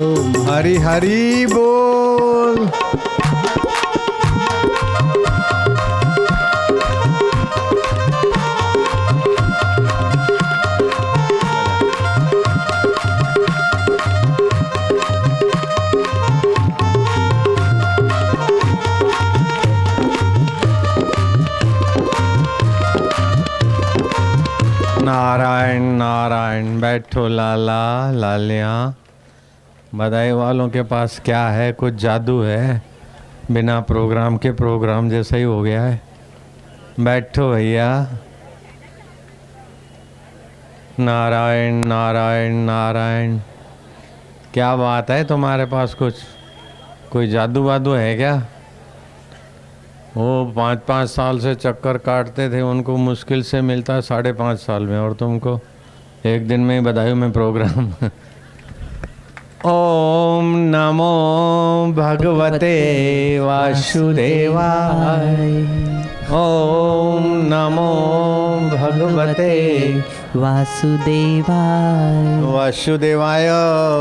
हरी हरी बोल। नारायण नारायण। बैठो लाला लालिया। बधाई वालों के पास क्या है, कुछ जादू है। बिना प्रोग्राम के प्रोग्राम जैसा ही हो गया है। बैठो भैया। नारायण नारायण नारायण। क्या बात है तुम्हारे पास, कुछ कोई जादू वादू है क्या? वो 5-5 साल से चक्कर काटते थे, उनको मुश्किल से मिलता है 5.5 साल में, और तुमको एक दिन में ही बधाई में प्रोग्राम। ओम नमो भगवते वासुदेवाय। ओम नमो भगवते वासुदेवाय वासुदेवाय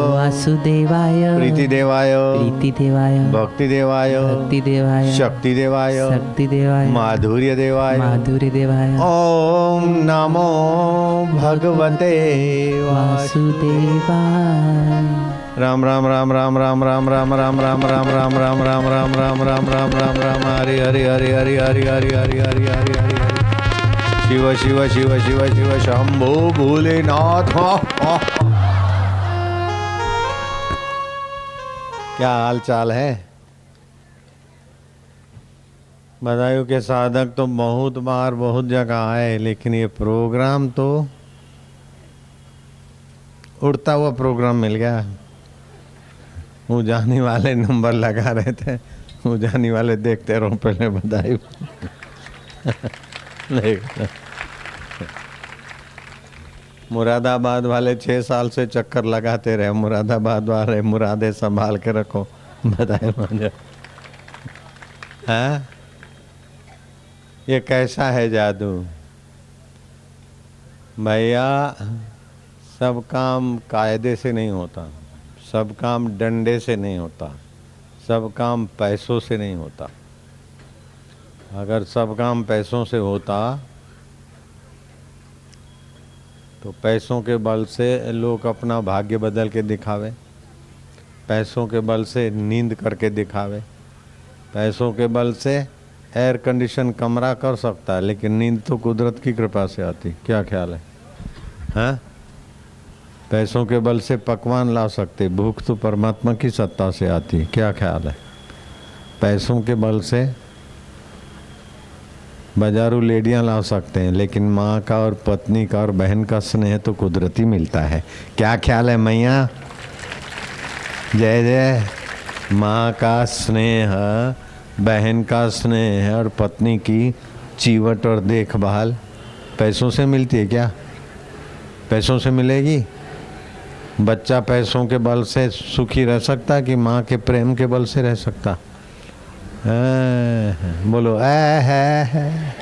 वासुदेवाय प्रीतिदेवाय प्रीतिदेवाय भक्तिदेवाय भक्तिदेवाय शक्तिदेवाय शक्तिदेवाय माधुर्यदेवाय माधुर्यदेवाय ओम नमो भगवते वासुदेवाय। राम राम राम राम राम राम राम राम राम राम राम राम राम राम राम राम राम राम राम हरि हरि हरि हरि हरि हरि हरि हरि हरि हरि शिव शिव शिव शिव शिव शंभो भोलेनाथ। क्या हाल चाल है? बधाइयों के साधक तो बहुत बार बहुत जगह आए, लेकिन ये प्रोग्राम तो उड़ता हुआ प्रोग्राम मिल गया। वो जाने वाले नंबर लगा रहे थे, वो जाने वाले देखते रहो पहले बधाई। मुरादाबाद वाले 6 साल से चक्कर लगाते रहे, मुरादाबाद वाले मुरादे संभाल के रखो। बधाई मांझो। हाँ, ये कैसा है जादू भैया? सब काम कायदे से नहीं होता, सब काम डंडे से नहीं होता, सब काम पैसों से नहीं होता। अगर सब काम पैसों से होता तो पैसों के बल से लोग अपना भाग्य बदल के दिखावे, पैसों के बल से नींद करके दिखावे, पैसों के बल से एयर कंडीशन कमरा कर सकता है, लेकिन नींद तो कुदरत की कृपा से आती। क्या ख्याल है? हाँ, पैसों के बल से पकवान ला सकते, भूख तो परमात्मा की सत्ता से आती। क्या ख्याल है? पैसों के बल से बाजारू लेडियां ला सकते हैं, लेकिन माँ का और पत्नी का और बहन का स्नेह तो कुदरती मिलता है। क्या ख्याल है मैया? जय जय। माँ का स्नेह, बहन का स्नेह और पत्नी की चीवट और देखभाल पैसों से मिलती है क्या? पैसों से मिलेगी? बच्चा पैसों के बल से सुखी रह सकता कि माँ के प्रेम के बल से रह सकता? बोलो है।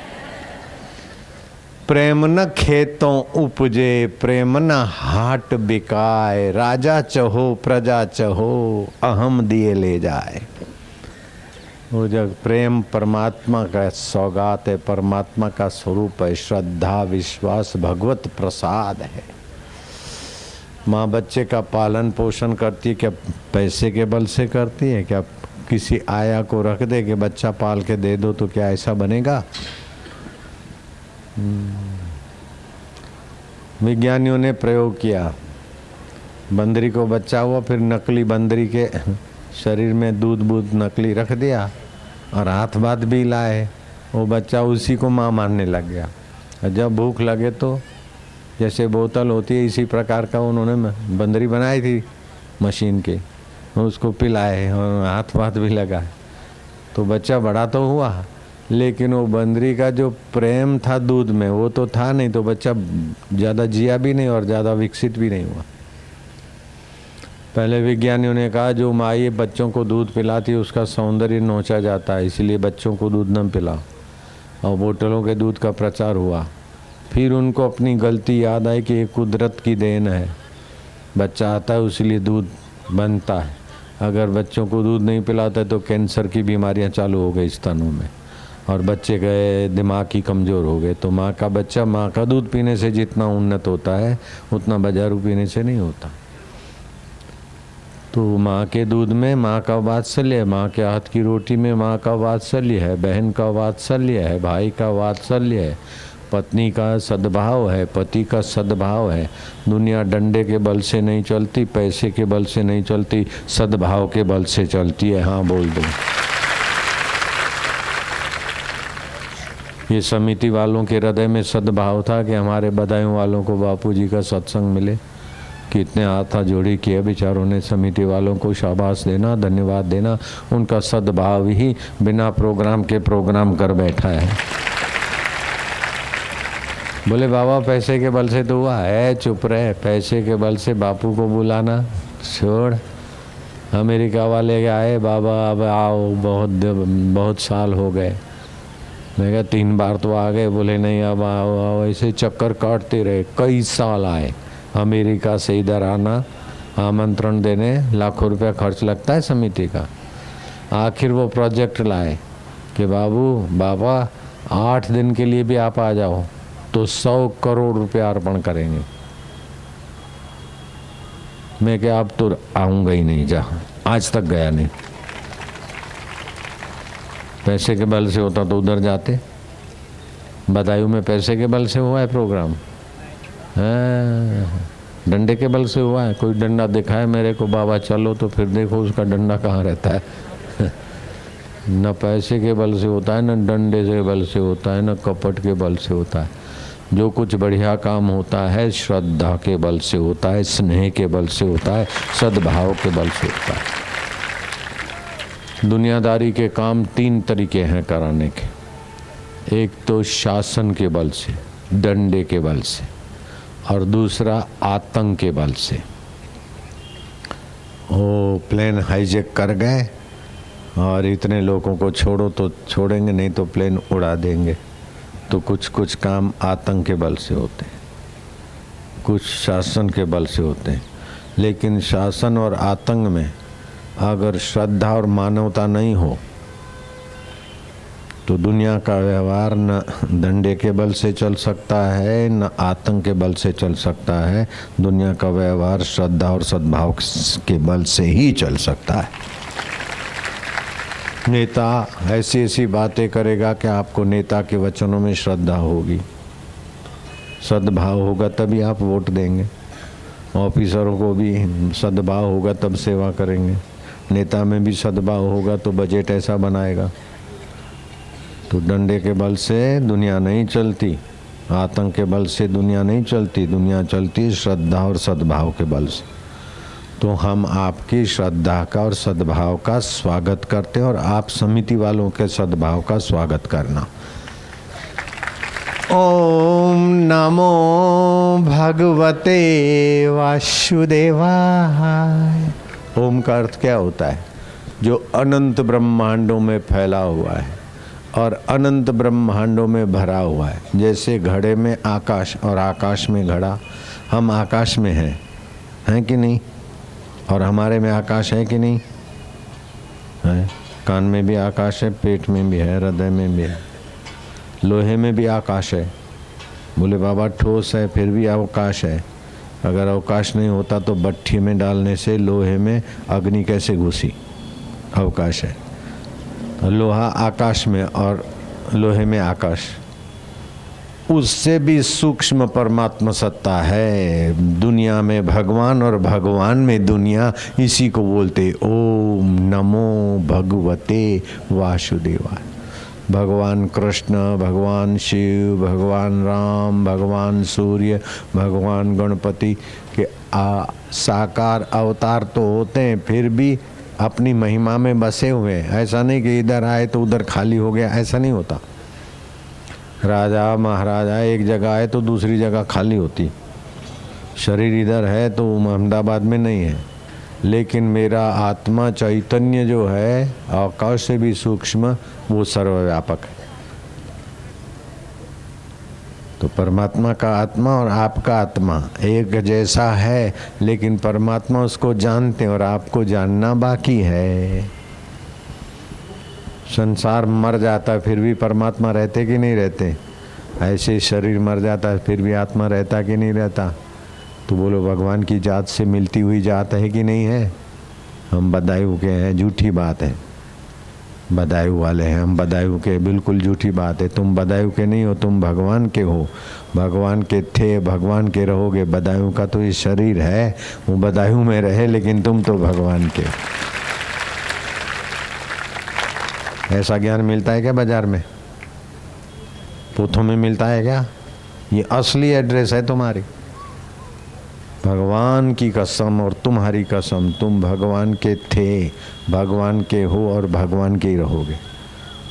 प्रेम न खेतों उपजे, प्रेम न हाट बिकाए, राजा चहो प्रजा चहो, अहम दिए ले जाए। वो जब प्रेम परमात्मा का सौगात है, परमात्मा का स्वरूप है, श्रद्धा विश्वास भगवत प्रसाद है। माँ बच्चे का पालन पोषण करती है, क्या पैसे के बल से करती है? क्या किसी आया को रख दे कि बच्चा पाल के दे दो, तो क्या ऐसा बनेगा? विज्ञानियों ने प्रयोग किया, बंदरी को बच्चा हुआ, फिर नकली बंदरी के शरीर में दूध बूध नकली रख दिया और हाथ बात भी लाए। वो बच्चा उसी को माँ मानने लग गया। और जब भूख लगे तो जैसे बोतल होती है, इसी प्रकार का उन्होंने बंदरी बनाई थी मशीन के, उसको पिलाए और हाथ बात भी लगाए। तो बच्चा बड़ा तो हुआ, लेकिन वो बंदरी का जो प्रेम था दूध में वो तो था नहीं, तो बच्चा ज़्यादा जिया भी नहीं और ज़्यादा विकसित भी नहीं हुआ। पहले विज्ञानियों ने कहा जो माँ बच्चों को दूध पिलाती है उसका सौंदर्य नोचा जाता है, इसलिए बच्चों को दूध न पिलाओ, और बोतलों के दूध का प्रचार हुआ। फिर उनको अपनी गलती याद आई कि ये कुदरत की देन है, बच्चा आता है इसलिए दूध बनता है। अगर बच्चों को दूध नहीं पिलाते तो कैंसर की बीमारियां चालू हो गई स्तनों में, और बच्चे गए दिमाग की कमज़ोर हो गए। तो माँ का बच्चा माँ का दूध पीने से जितना उन्नत होता है उतना बाजारू पीने से नहीं होता। तो माँ के दूध में माँ का वात्सल्य है, माँ के हाथ की रोटी में माँ का वात्सल्य है, बहन का वात्सल्य है, भाई का वात्सल्य है, पत्नी का सद्भाव है, पति का सद्भाव है। दुनिया डंडे के बल से नहीं चलती, पैसे के बल से नहीं चलती, सद्भाव के बल से चलती है। हाँ बोल दो। ये समिति वालों के हृदय में सद्भाव था कि हमारे बदायूं वालों को बापूजी का सत्संग मिले। कितने हाथा जोड़ी किए बेचारों ने। समिति वालों को शाबाश देना, धन्यवाद देना। उनका सद्भाव ही बिना प्रोग्राम के प्रोग्राम कर बैठा है। बोले बाबा पैसे के बल से तो हुआ है, चुप रहे। पैसे के बल से बापू को बुलाना छोड़। अमेरिका वाले आए, बाबा अब आओ, बहुत साल हो गए। मैं कहा 3 बार तो आ गए। बोले नहीं अब आओ आओ। ऐसे चक्कर काटते रहे, कई साल आए। अमेरिका से इधर आना, आमंत्रण देने, लाखों रुपया खर्च लगता है समिति का। आखिर वो प्रोजेक्ट लाए कि बाबा 8 दिन के लिए भी आप आ जाओ तो 100 करोड़ रुपया अर्पण करेंगे। मैं क्या अब तो आऊँगा ही नहीं, जहाँ आज तक गया नहीं। पैसे के बल से होता तो उधर जाते। बदायूं में पैसे के बल से हुआ है प्रोग्राम, डंडे के बल से हुआ है। कोई डंडा दिखाए मेरे को बाबा चलो, तो फिर देखो उसका डंडा कहाँ रहता है। न पैसे के बल से होता है, न डंडे के बल से होता है, न कपट के बल से होता है। जो कुछ बढ़िया काम होता है श्रद्धा के बल से होता है, स्नेह के बल से होता है, सद्भाव के बल से होता है। दुनियादारी के काम 3 तरीके हैं कराने के। एक तो शासन के बल से, डंडे के बल से, और दूसरा आतंक के बल से। वो प्लेन हाईजैक कर गए और इतने लोगों को छोड़ो तो छोड़ेंगे, नहीं तो प्लेन उड़ा देंगे। तो कुछ काम आतंक के बल से होते हैं, कुछ शासन के बल से होते हैं। लेकिन शासन और आतंक में अगर श्रद्धा और मानवता नहीं हो तो दुनिया का व्यवहार न डंडे के बल से चल सकता है, न आतंक के बल से चल सकता है। दुनिया का व्यवहार श्रद्धा और सद्भाव के बल से ही चल सकता है। नेता ऐसी ऐसी बातें करेगा कि आपको नेता के वचनों में श्रद्धा होगी, सद्भाव होगा तभी आप वोट देंगे। ऑफिसरों को भी सद्भाव होगा तब सेवा करेंगे। नेता में भी सद्भाव होगा तो बजट ऐसा बनाएगा। तो डंडे के बल से दुनिया नहीं चलती, आतंक के बल से दुनिया नहीं चलती। दुनिया चलती श्रद्धा और सद्भाव के बल से। तो हम आपकी श्रद्धा का और सद्भाव का स्वागत करते हैं और आप समिति वालों के सद्भाव का स्वागत करना। ओम नमो भगवते वासुदेवाय। ओम का अर्थ क्या होता है? जो अनंत ब्रह्मांडों में फैला हुआ है और अनंत ब्रह्मांडों में भरा हुआ है। जैसे घड़े में आकाश और आकाश में घड़ा। हम आकाश में हैं कि नहीं? और हमारे में आकाश है कि नहीं है? कान में भी आकाश है, पेट में भी है, हृदय में भी है, लोहे में भी आकाश है। बोले बाबा ठोस है फिर भी अवकाश है। अगर अवकाश नहीं होता तो भट्ठी में डालने से लोहे में अग्नि कैसे घुसी? अवकाश है। लोहा आकाश में और लोहे में आकाश। उससे भी सूक्ष्म परमात्मा सत्ता है दुनिया में भगवान, और भगवान में दुनिया। इसी को बोलते ओम नमो भगवते वासुदेवाय। भगवान कृष्ण, भगवान शिव, भगवान राम, भगवान सूर्य, भगवान गणपति के साकार अवतार तो होते हैं, फिर भी अपनी महिमा में बसे हुए हैं। ऐसा नहीं कि इधर आए तो उधर खाली हो गया, ऐसा नहीं होता। राजा महाराजा एक जगह आए तो दूसरी जगह खाली होती। शरीर इधर है तो अहमदाबाद में नहीं है, लेकिन मेरा आत्मा चैतन्य जो है आकाश से भी सूक्ष्म, वो सर्वव्यापक है। तो तो परमात्मा का आत्मा और आपका आत्मा एक जैसा है, लेकिन परमात्मा उसको जानते और आपको जानना बाकी है। संसार मर जाता फिर भी परमात्मा रहते कि नहीं रहते? ऐसे शरीर मर जाता फिर भी आत्मा रहता कि नहीं रहता? तो बोलो भगवान की जात से मिलती हुई जात है कि नहीं है? हम बदायूं के हैं, झूठी बात है। बदायूं वाले हैं हम, बदायूं के, बिल्कुल झूठी बात है। तुम बदायूं के नहीं हो, तुम भगवान के हो। भगवान के थे, भगवान के रहोगे। बदायूं का तो ये शरीर है, वो बदायूं में रहे, लेकिन तुम तो भगवान के। ऐसा ज्ञान मिलता है क्या बाजार में? पोथों में मिलता है क्या? ये असली एड्रेस है तुम्हारी। भगवान की कसम और तुम्हारी कसम, तुम भगवान के थे, भगवान के हो और भगवान के ही रहोगे।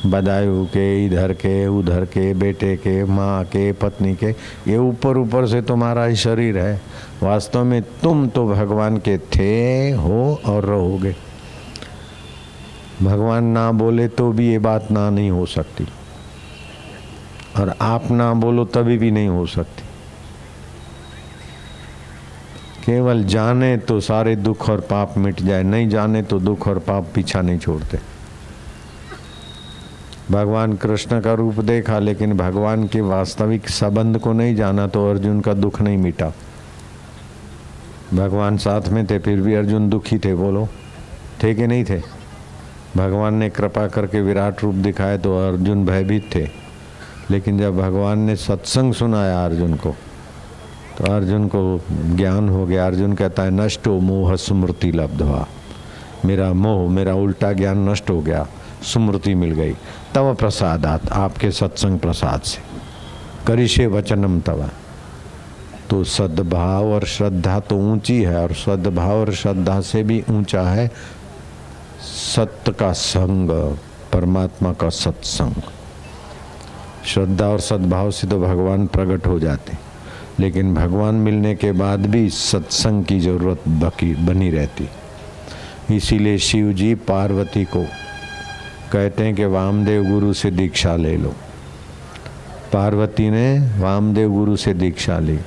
बदायूं के, इधर के, उधर के, बेटे के, माँ के, पत्नी के, ये ऊपर ऊपर से तुम्हारा ही शरीर है। वास्तव में तुम तो भगवान के थे, हो और रहोगे। भगवान ना बोले तो भी ये बात ना नहीं हो सकती, और आप ना बोलो तभी भी नहीं हो सकती। केवल जाने तो सारे दुख और पाप मिट जाए, नहीं जाने तो दुख और पाप पीछा नहीं छोड़ते। भगवान कृष्ण का रूप देखा, लेकिन भगवान के वास्तविक संबंध को नहीं जाना, तो अर्जुन का दुख नहीं मिटा। भगवान साथ में थे फिर भी अर्जुन दुखी थे। बोलो थे कि नहीं थे? भगवान ने कृपा करके विराट रूप दिखाए तो अर्जुन भयभीत थे, लेकिन जब भगवान ने सत्संग सुनाया अर्जुन को, तो अर्जुन को ज्ञान हो गया। अर्जुन कहता है नष्टो मोह स्मृति लब्ध्वा, मेरा मोह, मेरा उल्टा ज्ञान नष्ट हो गया, स्मृति मिल गई। तव प्रसादात, आपके सत्संग प्रसाद से, करिष्ये वचनम तव। तो सद्भाव और श्रद्धा तो ऊंची है, और सद्भाव और श्रद्धा से भी ऊंचा है सत्य का संग, परमात्मा का सत्संग। श्रद्धा और सद्भाव से तो भगवान प्रकट हो जाते, लेकिन भगवान मिलने के बाद भी सत्संग की जरूरत बनी रहती। इसीलिए शिव जी पार्वती को कहते हैं कि वामदेव गुरु से दीक्षा ले लो। पार्वती ने वामदेव गुरु से दीक्षा ली।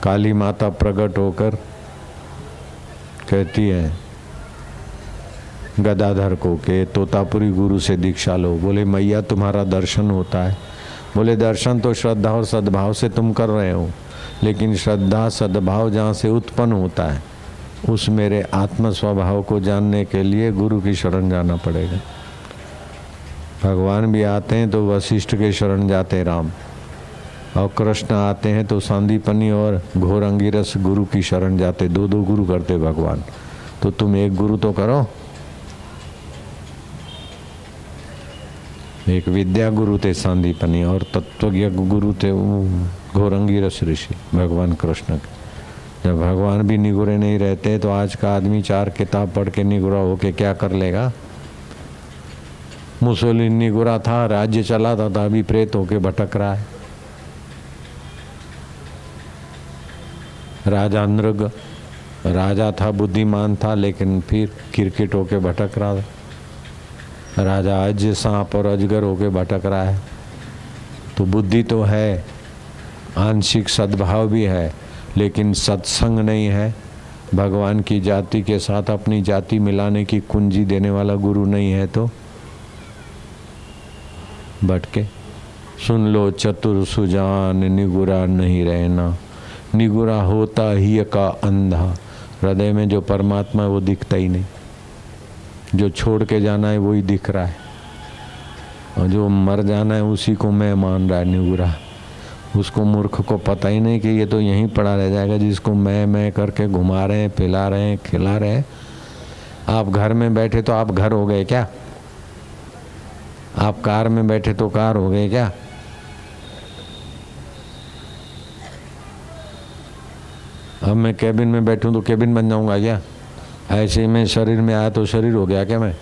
काली माता प्रकट होकर कहती है गदाधर को कि तोतापुरी गुरु से दीक्षा लो। बोले मैया तुम्हारा दर्शन होता है। बोले दर्शन तो श्रद्धा और सद्भाव से तुम कर रहे हो, लेकिन श्रद्धा सद्भाव जहाँ से उत्पन्न होता है, उस मेरे आत्म स्वभाव को जानने के लिए गुरु की शरण जाना पड़ेगा। भगवान भी आते हैं तो वशिष्ठ के शरण जाते हैं राम, और कृष्ण आते हैं तो सांदीपनी और घोर अंगिरस गुरु की शरण जाते। दो दो गुरु करते भगवान, तो तुम एक गुरु तो करो। एक विद्या गुरु थे सांदीपनी, और तत्वज्ञ गुरु थे घोर अंगिरस ऋषि भगवान कृष्ण के। जब भगवान भी निगुरे नहीं रहते तो आज का आदमी 4 किताब पढ़ के निगुरा होके क्या कर लेगा? मुसोलिनी निगुरा था, राज्य चलाता था, अभी प्रेत होके भटक रहा है। राजा नृग राजा था, बुद्धिमान था, लेकिन फिर क्रिकेट होके भटक रहा था। राजा अज सांप और अजगर होके भटक रहा है। तो बुद्धि तो है, आंशिक सद्भाव भी है, लेकिन सत्संग नहीं है। भगवान की जाति के साथ अपनी जाति मिलाने की कुंजी देने वाला गुरु नहीं है, तो भटके। सुन लो चतुर सुजान, निगुरा नहीं रहना, निगुरा होता ही का अंधा। हृदय में जो परमात्मा है वो दिखता ही नहीं, जो छोड़ के जाना है वही दिख रहा है, और जो मर जाना है उसी को मैं मान रहा है निगुरा। उसको मूर्ख को पता ही नहीं कि ये तो यहीं पड़ा रह जाएगा, जिसको मैं करके घुमा रहे हैं, पिला रहे हैं, खिला रहे हैं। आप घर में बैठे तो आप घर हो गए क्या? आप कार में बैठे तो कार हो गए क्या? अब मैं कैबिन में बैठूं तो कैबिन बन जाऊंगा क्या? ऐसे में शरीर में आया तो शरीर हो गया क्या मैं?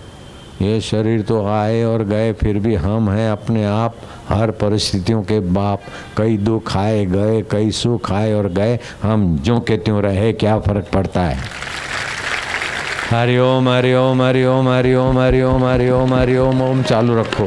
ये शरीर तो आए और गए, फिर भी हम हैं अपने आप हर परिस्थितियों के बाप। कई दुख आए गए, कई सुख आए और गए, हम जो के त्यों रहे, क्या फर्क पड़ता है? हरिओम हरिओम हरिओम हरिओम हरिओम हरिओम हरिओम ओम चालू रखो।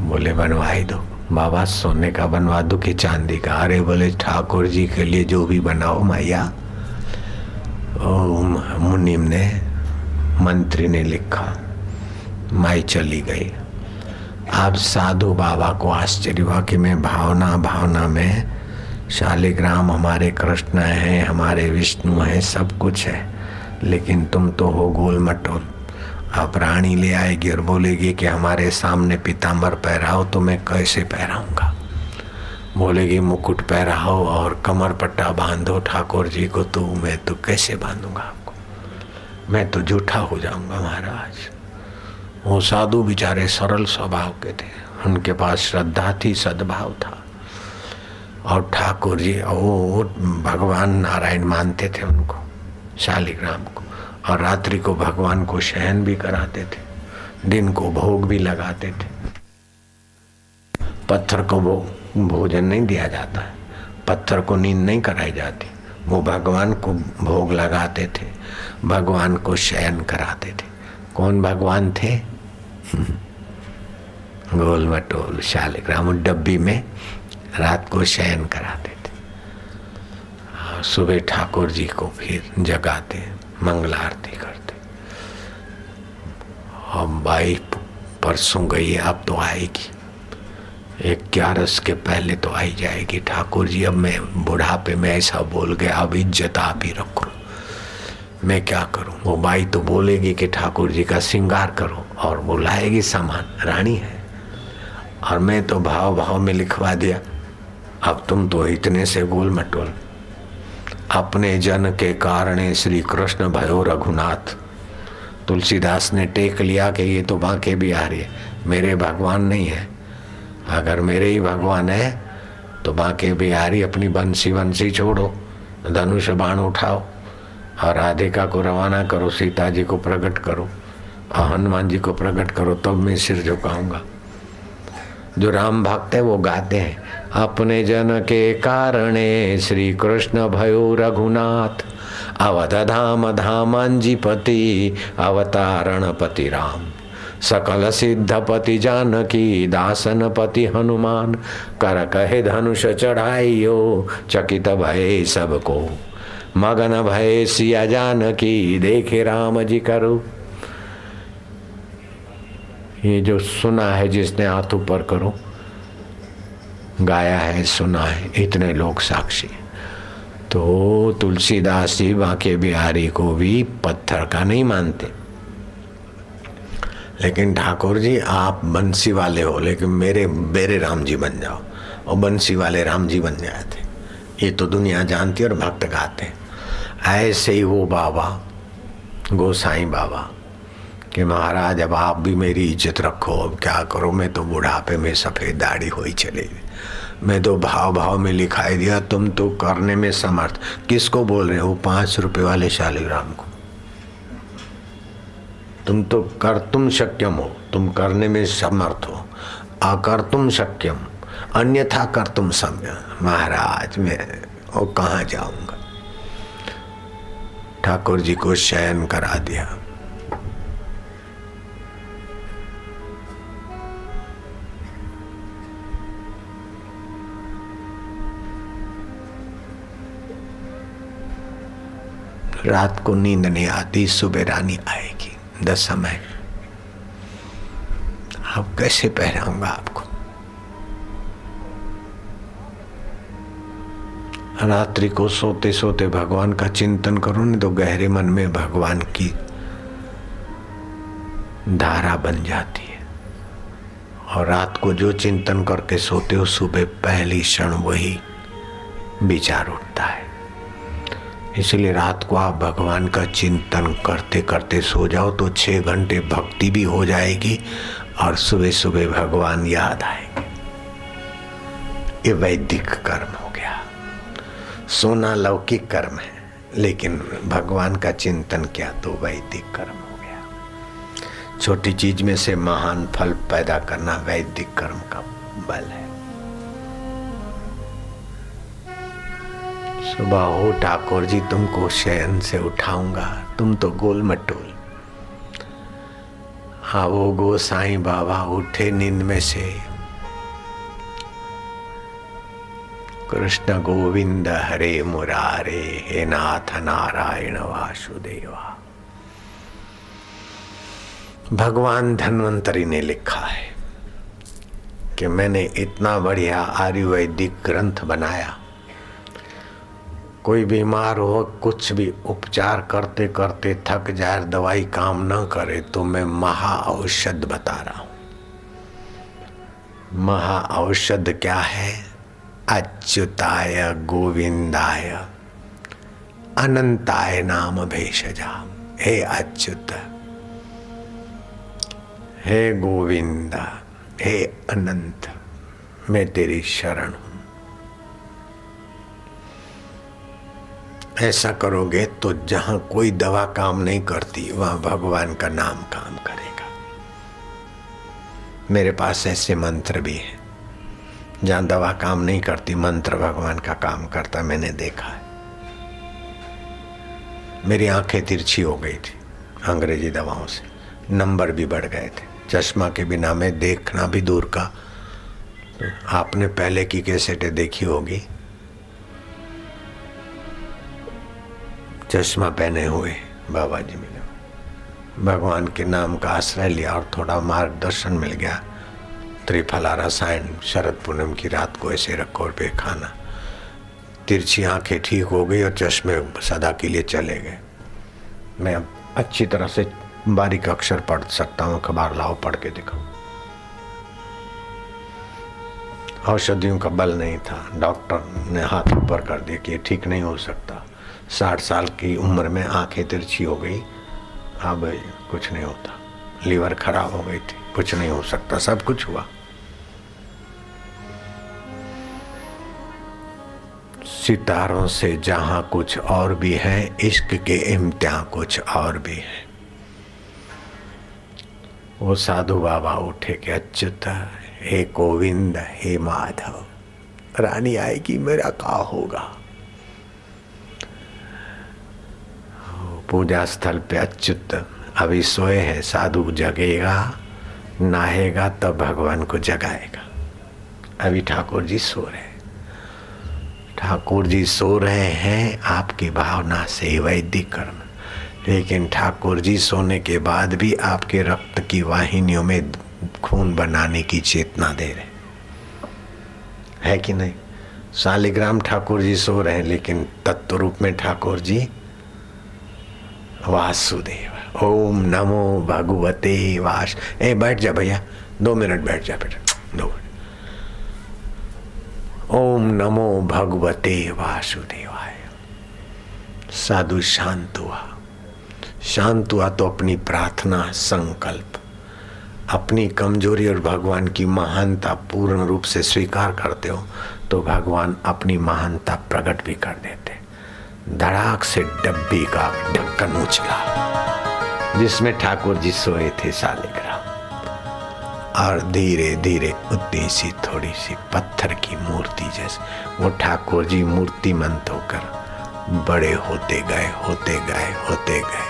बोले बनवाई दो। बाबा सोने का बनवा दो कि चांदी का? अरे बोले ठाकुर जी के लिए जो भी बनाओ मैया। मुनीम ने, मंत्री ने लिखा, माई चली गई। अब साधु बाबा को आश्चर्य हुआ कि मैं भावना में शालिग्राम हमारे कृष्ण हैं, हमारे विष्णु हैं, सब कुछ है, लेकिन तुम तो हो गोल मटोल। अब रानी ले आएगी और बोलेगी कि हमारे सामने पीताम्बर पहराओ, तो मैं कैसे पहराऊंगा? बोलेगी मुकुट पहराओ और कमर पट्टा बांधो ठाकुर जी को, तो मैं तो कैसे बांधूंगा आपको? मैं तो झूठा हो जाऊंगा महाराज। वो साधु बेचारे सरल स्वभाव के थे, उनके पास श्रद्धा थी, सद्भाव था, और ठाकुर जी वो भगवान नारायण मानते थे उनको, शालिग्राम को, और रात्रि को भगवान को शयन भी कराते थे, दिन को भोग भी लगाते थे। पत्थर को भोजन नहीं दिया जाता है, पत्थर को नींद नहीं कराई जाती, वो भगवान को भोग लगाते थे, भगवान को शयन कराते थे। कौन भगवान थे? गोल मटोल शालिग्राम डब्बी में रात को शयन कराते थे। सुबह ठाकुर जी को फिर जगाते, मंगल आरती करते। अब बाई परसों गई, अब तो आएगी, 11 के पहले तो आई जाएगी। ठाकुर जी अब मैं बुढ़ापे में ऐसा बोल गया, अब इज्जत आप ही रखो, मैं क्या करूं? वो बाई तो बोलेगी कि ठाकुर जी का श्रृंगार करो, और बुलाएगी सामान, रानी है, और मैं तो भाव में लिखवा दिया। अब तुम तो इतने से गोल मटोल। अपने जन के कारणे श्री कृष्ण भयो रघुनाथ। तुलसीदास ने टेक लिया कि ये तो बांके बिहारी है, मेरे भगवान नहीं है। अगर मेरे ही भगवान है तो बांके बिहारी अपनी बंसी छोड़ो, धनुष बाण उठाओ और राधिका को रवाना करो, सीता जी को प्रकट करो और हनुमान जी को प्रकट करो, तब मैं सिर झुकाऊंगा। जो राम भक्त है वो गाते हैं, अपने जन के कारणे श्री कृष्ण भयो रघुनाथ, अवध धाम धामांजीपति, अवतारण पति राम, सकल सिद्धपति जानकी, दासन पति हनुमान, कर कहे धनुष चढ़ाइयो, चकित भय सबको, मगन भय सिया जानकी, देखे राम जी करो। ये जो सुना है, जिसने हाथ ऊपर करो, गाया है, सुना है, इतने लोग साक्षी। तो तुलसीदास जी बांके बिहारी को भी पत्थर का नहीं मानते, लेकिन ठाकुर जी आप बंसी वाले हो, लेकिन मेरे राम जी बन जाओ, और बंसी वाले राम जी बन जाए थे। ये तो दुनिया जानती और भक्त गाते। ऐसे ही वो बाबा गोसाईं बाबा कि महाराज अब आप भी मेरी इज्जत रखो, अब क्या करो, मैं तो बुढ़ापे में सफ़ेद दाढ़ी हो ही चली गई, मैं तो भाव में लिखाई दिया, तुम तो करने में समर्थ। किसको बोल रहे हो? 5 रुपए वाले शालिग्राम को। तुम तो कर्तुम शक्यम हो, तुम करने में समर्थ हो, अकर्तुम शक्यम अन्यथा कर्तुम सम्य। महाराज मैं वो कहाँ जाऊंगा? ठाकुर जी को शयन करा दिया। रात को नींद नहीं आती, सुबह रानी आएगी 10 समय। अब कैसे पहराऊंगा आपको? रात्रि को सोते सोते भगवान का चिंतन करो, नहीं तो गहरे मन में भगवान की धारा बन जाती है, और रात को जो चिंतन करके सोते हो, सुबह पहली क्षण वही विचार उठता है। इसलिए रात को आप भगवान का चिंतन करते करते सो जाओ तो 6 घंटे भक्ति भी हो जाएगी और सुबह सुबह भगवान याद आएंगे। ये वैदिक कर्म हो गया। सोना लौकिक कर्म है, लेकिन भगवान का चिंतन किया तो वैदिक कर्म हो गया। छोटी चीज में से महान फल पैदा करना वैदिक कर्म का बल है। सुबह हो ठाकुर जी तुमको शयन से उठाऊंगा, तुम तो गोल मटोल। हाँ, वो गोसाई बाबा उठे नींद में से, कृष्ण गोविंद हरे मुरारे, हे नाथ नारायण वासुदेवा। भगवान धन्वंतरी ने लिखा है कि मैंने इतना बढ़िया आयुर्वेदिक ग्रंथ बनाया, कोई बीमार हो कुछ भी उपचार करते करते थक जाए, दवाई काम न करे, तो मैं महा औषध बता रहा हूं। महा औषध क्या है? अच्युताय गोविंदाय अनंताय नाम भेषजा। हे अच्युत, हे गोविंद, हे अनंत, मैं तेरी शरण हूं। ऐसा करोगे तो जहां कोई दवा काम नहीं करती वहां भगवान का नाम काम करेगा। मेरे पास ऐसे मंत्र भी हैं जहां दवा काम नहीं करती, मंत्र भगवान का काम करता, मैंने देखा है। मेरी आंखें तिरछी हो गई थी अंग्रेजी दवाओं से, नंबर भी बढ़ गए थे, चश्मा के बिना मैं देखना भी दूर का। आपने पहले की कैसेटें देखी होगी, चश्मा पहने हुए बाबा जी मिले, भगवान के नाम का आश्रय लिया और थोड़ा मार्गदर्शन मिल गया। त्रिफला रसायन, शरद पूनम की रात को ऐसे रखो और पे खाना, तिरछी आंखें ठीक हो गई और चश्मे सदा के लिए चले गए। मैं अब अच्छी तरह से बारीक अक्षर पढ़ सकता हूँ। अखबार लाओ, पढ़ के दिखाओ। औषधियों का बल नहीं था, डॉक्टर ने हाथ ऊपर कर दिया कि ये ठीक नहीं हो सकता। 60 साल की उम्र में आंखें तिरछी हो गई, अब कुछ नहीं होता। लीवर खराब हो गई थी, कुछ नहीं हो सकता। सब कुछ हुआ। सितारों से जहां कुछ और भी है, इश्क के इम्तिहान कुछ और भी है। वो साधु बाबा उठे कि अच्युत, हे गोविंद, हे माधव, रानी आएगी, मेरा क्या होगा? पूजा स्थल पे अच्युत अभी सोए हैं, साधु जगेगा, नहाएगा तब भगवान को जगाएगा। अभी ठाकुर जी सो रहे, ठाकुर जी सो रहे हैं आपकी भावना से, वैदिक कर्म। लेकिन ठाकुर जी सोने के बाद भी आपके रक्त की वाहिनियों में खून बनाने की चेतना दे रहे है कि नहीं? शालिग्राम ठाकुर जी सो रहे हैं, लेकिन तत्व रूप में ठाकुर जी वासुदेव। ओम नमो भगवते वास। ए बैठ जा भैया, 2 मिनट बैठ जा बेटा, 2 मिनट। ओम नमो भगवते वासुदेवाय। साधु शांत हुआ। शांत हुआ तो अपनी प्रार्थना, संकल्प, अपनी कमजोरी और भगवान की महानता पूर्ण रूप से स्वीकार करते हो तो भगवान अपनी महानता प्रकट भी कर देते। धड़ाक से डब्बी का ढक्कन उछला जिसमें ठाकुर जी सोए थे शालिग्राम, और धीरे धीरे उतनी सी थोड़ी सी पत्थर की मूर्ति जैसे वो ठाकुर जी मूर्तिमंत होकर बड़े होते गए, होते गए, होते गए।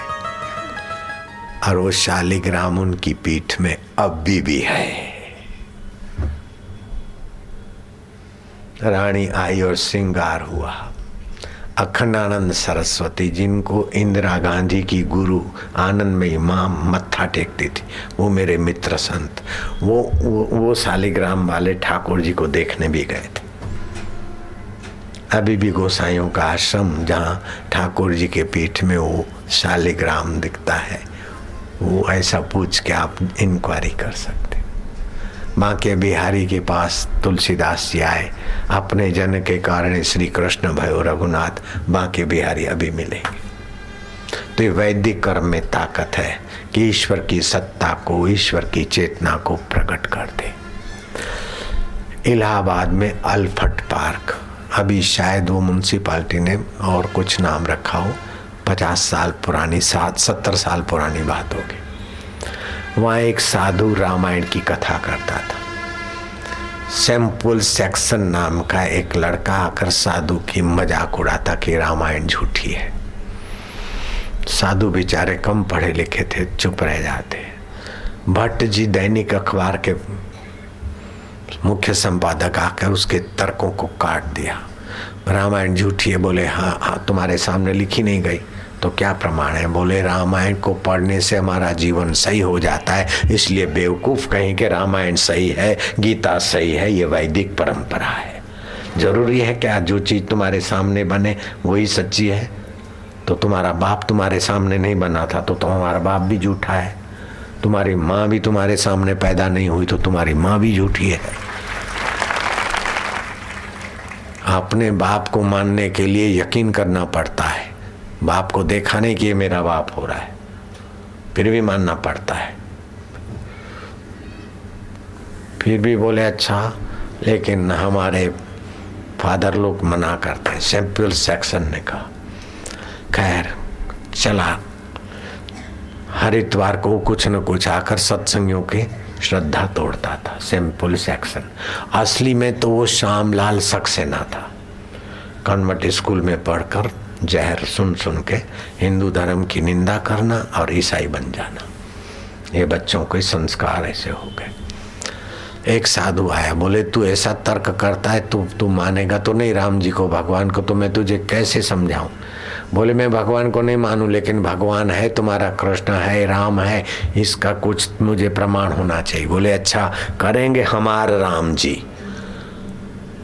और वो शालिग्राम उनकी पीठ में अब भी है। रानी आई और श्रृंगार हुआ। अखंडानंद सरस्वती, जिनको इंदिरा गांधी की गुरु आनंदमयी मां मत्था टेकती थी, वो मेरे मित्र संत, वो शालिग्राम वाले ठाकुर जी को देखने भी गए थे। अभी भी गोसाइयों का आश्रम जहाँ ठाकुर जी के पीठ में वो शालिग्राम दिखता है, वो ऐसा पूछ के आप इंक्वायरी कर सकते। बांके बिहारी के पास तुलसीदास जी आए, अपने जन के कारण श्री कृष्ण भयो रघुनाथ, बांके बिहारी अभी मिलेंगे। तो ये वैदिक कर्म में ताकत है कि ईश्वर की सत्ता को, ईश्वर की चेतना को प्रकट कर दे। इलाहाबाद में अल्फट पार्क, अभी शायद वो म्युनिसिपालिटी ने और कुछ नाम रखा हो, 50 साल पुरानी, 70 साल पुरानी बात होगी। वहाँ एक साधु रामायण की कथा करता था। सैम्पल सेक्शन नाम का एक लड़का आकर साधु की मजाक उड़ाता कि रामायण झूठी है। साधु बेचारे कम पढ़े लिखे थे, चुप रह जाते। भट्ट जी दैनिक अखबार के मुख्य संपादक आकर उसके तर्कों को काट दिया। रामायण झूठी है। बोले हाँ तुम्हारे सामने लिखी नहीं गई तो क्या प्रमाण है? बोले रामायण को पढ़ने से हमारा जीवन सही हो जाता है, इसलिए बेवकूफ कहें कि रामायण सही है, गीता सही है। ये वैदिक परंपरा है। जरूरी है क्या जो चीज तुम्हारे सामने बने वही सच्ची है? तो तुम्हारा बाप तुम्हारे सामने नहीं बना था तो तुम्हारा बाप भी झूठा है। तुम्हारी माँ भी तुम्हारे सामने पैदा नहीं हुई तो तुम्हारी माँ भी झूठी है। अपने बाप को मानने के लिए यकीन करना पड़ता है। बाप को देखा नहीं कि ये मेरा बाप हो रहा है, फिर भी मानना पड़ता है। फिर भी बोले अच्छा, लेकिन हमारे फादर लोग मना करते हैं। सैमुअल जैक्सन ने कहा खैर चला, हर इतवार को कुछ न कुछ आकर सत्संगियों की श्रद्धा तोड़ता था। सैमुअल जैक्सन असली में तो वो श्यामलाल सक्सेना था। कॉन्वेंट स्कूल में पढ़कर जहर सुन सुन के हिंदू धर्म की निंदा करना और ईसाई बन जाना, ये बच्चों के संस्कार ऐसे हो गए। एक साधु आया, बोले तू ऐसा तर्क करता है, तू मानेगा तो नहीं राम जी को, भगवान को, तो मैं तुझे कैसे समझाऊं? बोले मैं भगवान को नहीं मानूं, लेकिन भगवान है, तुम्हारा कृष्ण है, राम है, इसका कुछ मुझे प्रमाण होना चाहिए। बोले अच्छा करेंगे हमारे राम जी।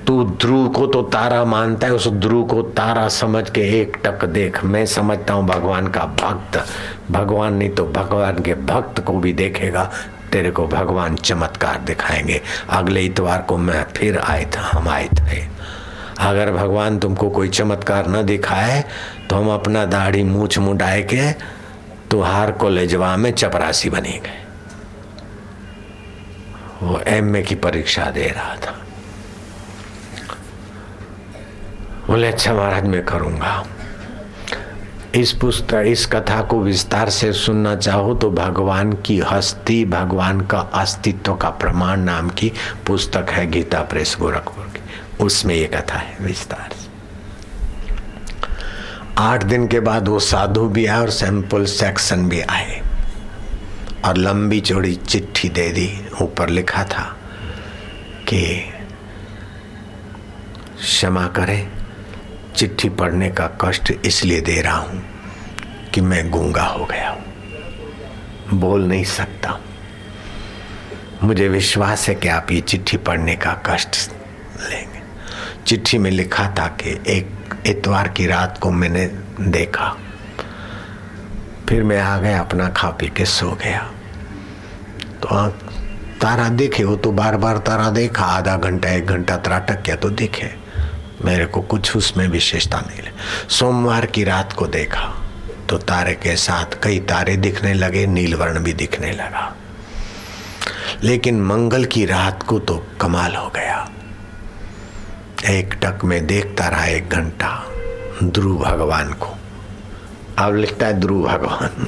तू ध्रुव को तो तारा मानता है, उस ध्रुव को तारा समझ के एक टक देख। मैं समझता हूँ भगवान का भक्त, भगवान नहीं तो भगवान के भक्त को भी देखेगा, तेरे को भगवान चमत्कार दिखाएंगे। अगले इतवार को मैं फिर हम आए थे। अगर भगवान तुमको कोई चमत्कार न दिखाए तो हम अपना दाढ़ी मूछ मुंडाए के तुहार कॉलेजवा में चपरासी बने गए। वो एमए की परीक्षा दे रहा था। बोले अच्छा महाराज मैं करूंगा। इस पुस्तक, इस कथा को विस्तार से सुनना चाहो तो भगवान की हस्ती, भगवान का अस्तित्व का प्रमाण नाम की पुस्तक है गीता प्रेस गोरखपुर की, उसमें ये कथा है विस्तार से। 8 दिन के बाद वो साधु भी आए और सैमुअल जैक्सन भी आए और लंबी चौड़ी चिट्ठी दे दी। ऊपर लिखा था कि क्षमा करें, चिट्ठी पढ़ने का कष्ट इसलिए दे रहा हूं कि मैं गूंगा हो गया हूं, बोल नहीं सकता। मुझे विश्वास है कि आप ये चिट्ठी पढ़ने का कष्ट लेंगे। चिट्ठी में लिखा था कि एक इतवार की रात को मैंने देखा, फिर मैं आ गया, अपना खा पी के सो गया। तो तारा देखे, वो तो बार बार तारा देखा, आधा घंटा 1 घंटा त्राटक किया तो दिखे, मेरे को कुछ उसमें विशेषता नहीं लगी। सोमवार की रात को देखा तो तारे के साथ कई तारे दिखने लगे, नीलवर्ण भी दिखने लगा। लेकिन मंगल की रात को तो कमाल हो गया। एक टक में देखता रहा 1 घंटा ध्रुव भगवान को। अब लिखता है ध्रुव भगवान।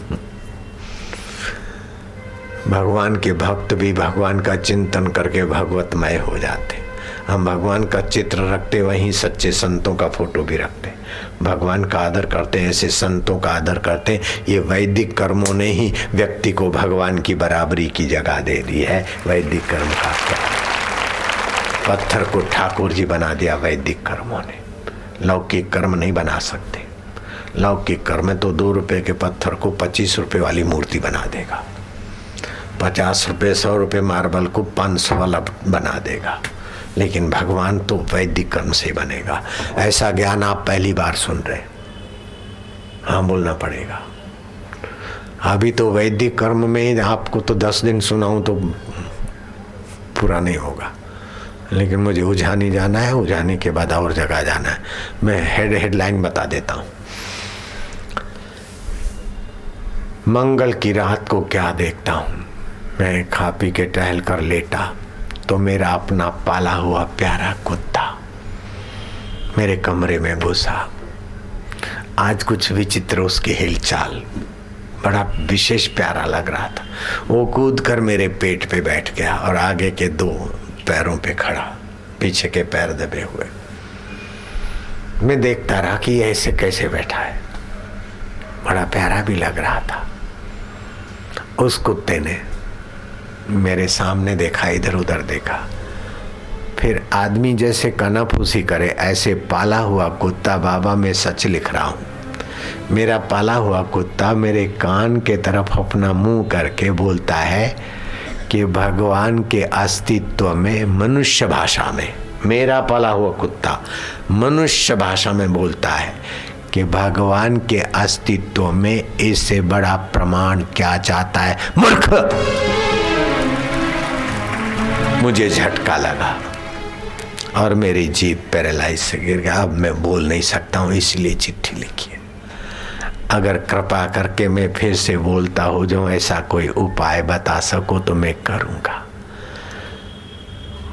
भगवान के भक्त भी भगवान का चिंतन करके भगवतमय हो जाते। हम भगवान का चित्र रखते, वहीं सच्चे संतों का फोटो भी रखते। भगवान का आदर करते, ऐसे संतों का आदर करते। ये वैदिक कर्मों ने ही व्यक्ति को भगवान की बराबरी की जगह दे दी है। वैदिक कर्म का क्या, पत्थर को ठाकुर जी बना दिया वैदिक कर्मों ने। लौकिक कर्म नहीं बना सकते। लौकिक कर्म तो 2 रुपए के पत्थर को 25 रुपए वाली मूर्ति बना देगा, 50 रुपए 100 रुपए मार्बल को 500 वाला बना देगा। लेकिन भगवान तो वैदिक कर्म से बनेगा। ऐसा ज्ञान आप पहली बार सुन रहे, हाँ बोलना पड़ेगा। अभी तो वैदिक कर्म में आपको तो 10 दिन सुनाऊं तो पूरा नहीं होगा, लेकिन मुझे उजानी जाना है, उजानी के बाद और जगह जाना है। मैं हेडलाइन बता देता हूं। मंगल की रात को क्या देखता हूं, मैं खा पी के टहल कर लेटा तो मेरा अपना पाला हुआ प्यारा कुत्ता मेरे कमरे में घुसा। आज कुछ विचित्र उसकी हिलचाल, बड़ा विशेष प्यारा लग रहा था। वो कूद कर मेरे पेट पे बैठ गया और आगे के 2 पैरों पे खड़ा, पीछे के पैर दबे हुए। मैं देखता रहा कि ऐसे कैसे बैठा है, बड़ा प्यारा भी लग रहा था। उस कुत्ते ने मेरे सामने देखा, इधर उधर देखा। फिर आदमी जैसे कनाफूसी करे ऐसे पाला हुआ कुत्ता, बाबा मैं सच लिख रहा हूँ, मेरा पाला हुआ कुत्ता मेरे कान के तरफ अपना मुंह करके बोलता है कि भगवान के अस्तित्व में, मनुष्य भाषा में, मेरा पाला हुआ कुत्ता मनुष्य भाषा में बोलता है कि भगवान के अस्तित्व में इससे बड़ा प्रमाण क्या चाहता है, मूर्ख। मुझे झटका लगा और मेरी जीभ पैरालाइज से गिर गया। अब मैं बोल नहीं सकता हूँ, इसलिए चिट्ठी लिखी है। अगर कृपा करके मैं फिर से बोलता हूँ जो ऐसा कोई उपाय बता सको तो मैं करूँगा।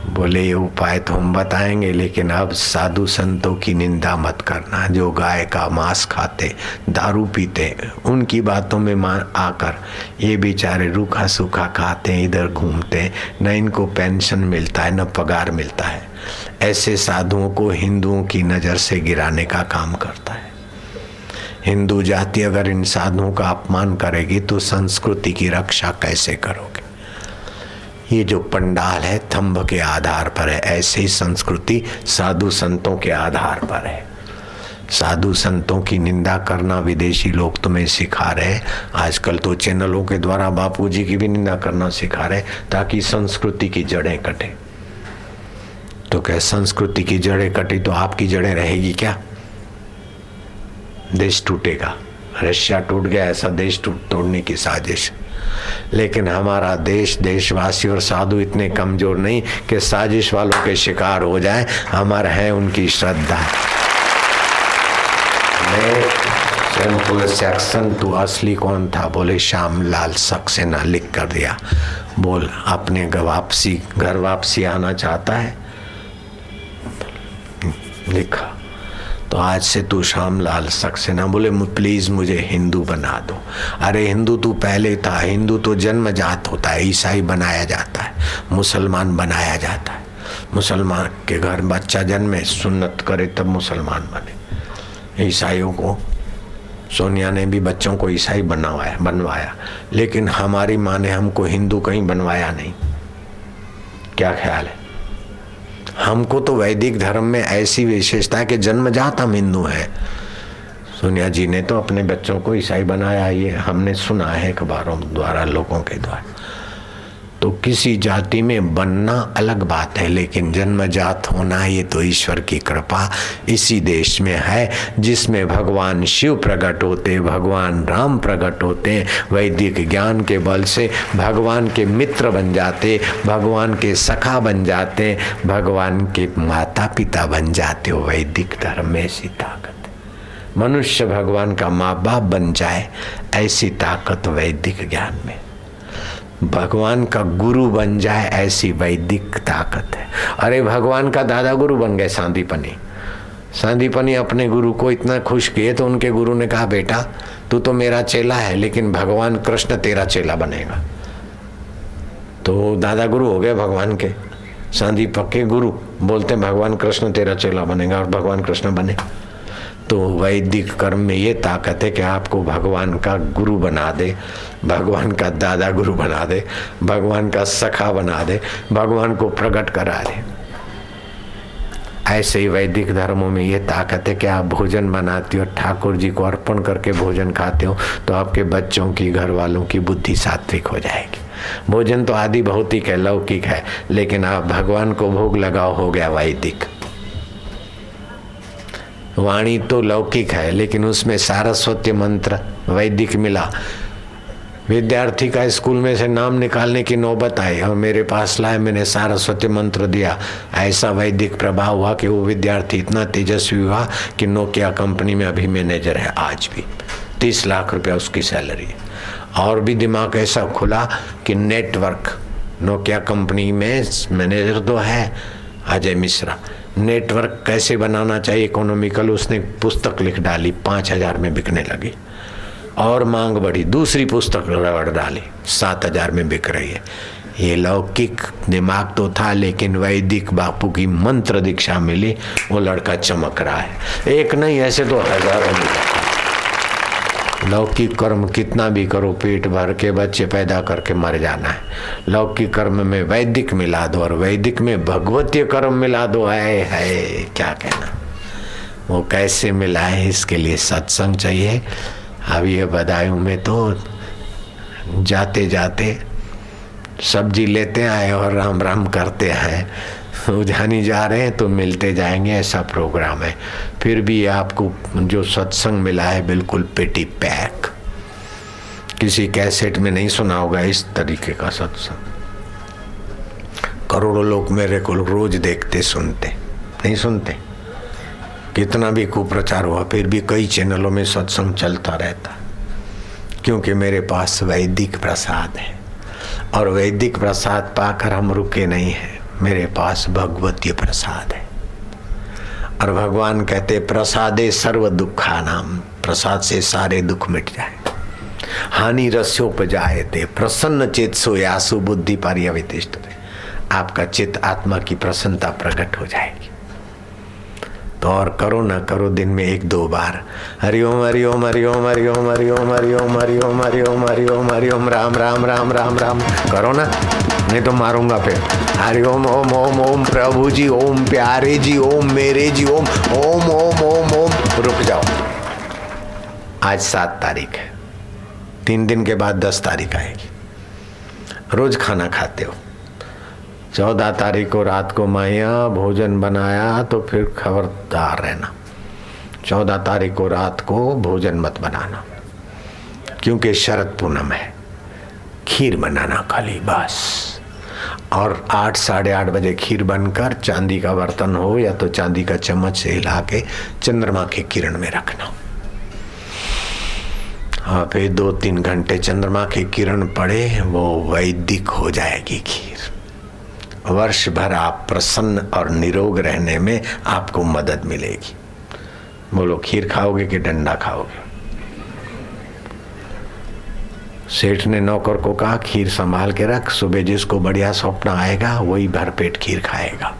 बोले ये उपाय तो हम बताएंगे, लेकिन अब साधु संतों की निंदा मत करना, जो गाय का मांस खाते, दारू पीते, उनकी बातों में आकर ये बेचारे रूखा सूखा खाते, इधर घूमते, न इनको पेंशन मिलता है न पगार मिलता है। ऐसे साधुओं को हिंदुओं की नज़र से गिराने का काम करता है। हिंदू जाति अगर इन साधुओं का अपमान करेगी तो संस्कृति की रक्षा कैसे करोगे? ये जो पंडाल है थंब के आधार पर है, ऐसे ही संस्कृति साधु संतों के आधार पर है। साधु संतों की निंदा करना विदेशी लोग तुम्हें सिखा रहे। आजकल तो चैनलों के द्वारा बापूजी की भी निंदा करना सिखा रहे ताकि संस्कृति की जड़ें कटे। तो क्या संस्कृति की जड़ें कटी तो आपकी जड़ें रहेगी क्या? देश टूटेगा। रशिया टूट गया, ऐसा देश तोड़ने की साजिश। लेकिन हमारा देश, देशवासी और साधु इतने कमजोर नहीं कि साजिश वालों के शिकार हो जाए। हमारा है उनकी श्रद्धा। मैं सिंपल सेक्शन, तू असली कौन था? बोले श्यामलाल सक्सेना, लिख कर दिया। बोल अपने घर वापसी आना चाहता है? लिखा। तो आज से तू श्यामलाल सक्सेना। बोले प्लीज मुझे हिंदू बना दो। अरे हिंदू तू पहले था, हिंदू तो जन्मजात होता है, ईसाई बनाया जाता है, मुसलमान बनाया जाता है। मुसलमान के घर बच्चा जन्मे, सुन्नत करे तब मुसलमान बने। ईसाइयों को सोनिया ने भी बच्चों को ईसाई बनवाया, लेकिन हमारी माँ ने हमको हिंदू कहीं बनवाया नहीं। क्या ख्याल है? हमको तो वैदिक धर्म में ऐसी विशेषता है कि जन्मजात हम हिंदू हैं। सोनिया जी ने तो अपने बच्चों को ईसाई बनाया, ये हमने सुना है अखबारों द्वारा, लोगों के द्वारा। तो किसी जाति में बनना अलग बात है, लेकिन जन्मजात होना ये तो ईश्वर की कृपा इसी देश में है, जिसमें भगवान शिव प्रकट होते, भगवान राम प्रकट होते, वैदिक ज्ञान के बल से भगवान के मित्र बन जाते, भगवान के सखा बन जाते, भगवान के माता पिता बन जाते हो। वैदिक धर्म में ऐसी ताकत है। मनुष्य भगवान का माँ बाप बन जाए, ऐसी ताकत वैदिक ज्ञान में। भगवान का गुरु बन जाए, ऐसी वैदिक ताकत है। अरे भगवान का दादा गुरु बन गए सांदीपनी अपने गुरु को इतना खुश किए तो उनके गुरु ने कहा बेटा तू तो मेरा चेला है, लेकिन भगवान कृष्ण तेरा चेला बनेगा। तो दादा गुरु हो गए भगवान के, सांदीपक के गुरु बोलते भगवान कृष्ण तेरा चेला बनेगा, और भगवान कृष्ण बने। तो वैदिक कर्म में ये ताकत है कि आपको भगवान का गुरु बना दे, भगवान का दादा गुरु बना दे, भगवान का सखा बना दे, भगवान को प्रकट करा दे। ऐसे ही वैदिक धर्मों में ये ताकत है कि आप भोजन बनाते हो, ठाकुर जी को अर्पण करके भोजन खाते हो, तो आपके बच्चों की, घर वालों की बुद्धि सात्विक हो जाएगी। भोजन तो आदि भौतिक है, लौकिक है, लेकिन आप भगवान को भोग लगाओ, हो गया वैदिक। वाणी तो लौकिक है, लेकिन उसमें सारस्वत मंत्र वैदिक मिला। विद्यार्थी का स्कूल में से नाम निकालने की नौबत आई और मेरे पास लाए, मैंने सारस्वती मंत्र दिया। ऐसा वैदिक प्रभाव हुआ कि वो विद्यार्थी इतना तेजस्वी हुआ कि नोकिया कंपनी में अभी मैनेजर है। आज भी 30 लाख रुपया उसकी सैलरी है। और भी दिमाग ऐसा खुला कि नेटवर्क, नोकिया कंपनी में मैनेजर तो है अजय मिश्रा, नेटवर्क कैसे बनाना चाहिए इकोनॉमिकल, उसने पुस्तक लिख डाली, 5000 में बिकने लगी। और मांग बढ़ी, दूसरी पुस्तक रगड़ डाली, 7000 में बिक रही है। ये लौकिक दिमाग तो था, लेकिन वैदिक बापू की मंत्र दीक्षा मिली, वो लड़का चमक रहा है। एक नहीं, ऐसे तो हजारों मिला। लौकिक कर्म कितना भी करो, पेट भर के बच्चे पैदा करके मर जाना है। लौकिक कर्म में वैदिक मिला दो और वैदिक में भगवतीय कर्म मिला दो। है क्या कहना, वो कैसे मिला है, इसके लिए सत्संग चाहिए। अब ये बदायूं में तो जाते जाते सब्जी लेते आए और राम राम करते आए, उजानी जा रहे हैं तो मिलते जाएंगे, ऐसा प्रोग्राम है। फिर भी आपको जो सत्संग मिला है बिल्कुल पेटी पैक, किसी कैसेट में नहीं सुना होगा इस तरीके का सत्संग। करोड़ों लोग मेरे को रोज देखते सुनते, नहीं सुनते, कितना भी कुप्रचार हुआ फिर भी कई चैनलों में सत्संग चलता रहता, क्योंकि मेरे पास वैदिक प्रसाद है। और वैदिक प्रसाद पाकर हम रुके नहीं हैं, मेरे पास भगवतीय प्रसाद है। और भगवान कहते प्रसादे सर्व दुखा नाम, प्रसाद से सारे दुख मिट जाए। हानि रस्योपजायते प्रसन्न चेत सोयासु बुद्धि पर्यवतिष्ठते, आपका चित्त आत्मा की प्रसन्नता प्रकट हो जाएगी। तो और करो ना करो दिन में 1-2 बार हरिओम हरिओम हरिओम हरिओम हरिओम हरिओम हरिओम हरिओम हरिओम हरिओम राम राम राम राम राम करो ना, नहीं तो मारूंगा फिर। हरिओम ओम ओम ओम प्रभु जी ओम, प्यारे जी ओम, मेरे जी ओम, ओम ओम ओम ओम। रुक जाओ, आज 7 तारीख है, 3 दिन के बाद 10 तारीख आएगी। रोज खाना खाते हो, 14 तारीख को रात को माया भोजन बनाया तो फिर खबरदार रहना, 14 तारीख को रात को भोजन मत बनाना, क्योंकि शरद पूनम है। खीर बनाना खाली बस, और 8 साढ़े 8 बजे खीर बनकर चांदी का बर्तन हो या तो चांदी का चम्मच से हिला के चंद्रमा के किरण में रखना। हाँ, फिर 2-3 घंटे चंद्रमा की किरण पड़े, वो वैदिक हो जाएगी खीर। वर्ष भर आप प्रसन्न और निरोग रहने में आपको मदद मिलेगी। बोलो, खीर खाओगे कि डंडा खाओगे? सेठ ने नौकर को कहा खीर संभाल के रख, सुबह जिसको बढ़िया स्वप्न आएगा वही भरपेट खीर खाएगा।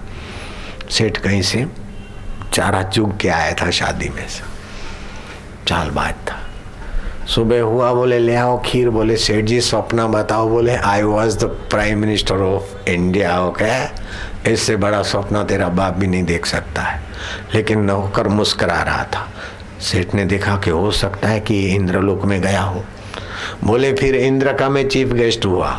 सेठ कहीं से चारा चुग के आया था शादी में से, चालबाज था। सुबह हुआ, बोले ले आओ खीर, बोले सेठ जी स्वप्न बताओ, बोले I was the prime minister of India. Okay, इससे बड़ा स्वप्न तेरा बाप भी नहीं देख सकता है। लेकिन नौकर मुस्कुरा रहा था। सेठ ने देखा कि हो सकता है कि इंद्रलोक में गया हो। बोले फिर इंद्र का मैं चीफ गेस्ट हुआ।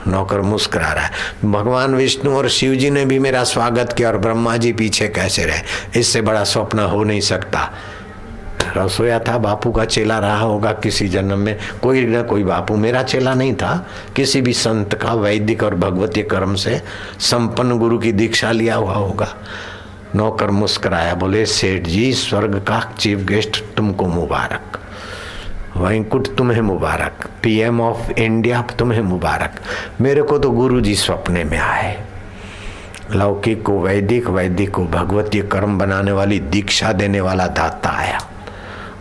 नौकर मुस्कुरा रहा है। भगवान विष्णु और शिव जी ने भी मेरा स्वागत किया और ब्रह्मा जी पीछे कैसे रहे, इससे बड़ा स्वप्न हो नहीं सकता। रसोया था, बापू का चेला रहा होगा किसी जन्म में, कोई ना कोई बापू। मेरा चेला नहीं था, किसी भी संत का वैदिक और भगवतीय कर्म से संपन्न गुरु की दीक्षा लिया हुआ होगा। नौकर मुस्कुराया, बोले सेठ जी स्वर्ग का चीफ गेस्ट तुमको मुबारक, वैकुंठ तुम्हें मुबारक, पीएम ऑफ इंडिया तुम्हें मुबारक। मेरे को तो गुरु जी सपने में आए। लौकिक को वैदिक, वैदिक को भगवतीय कर्म बनाने वाली दीक्षा देने वाला दाता आया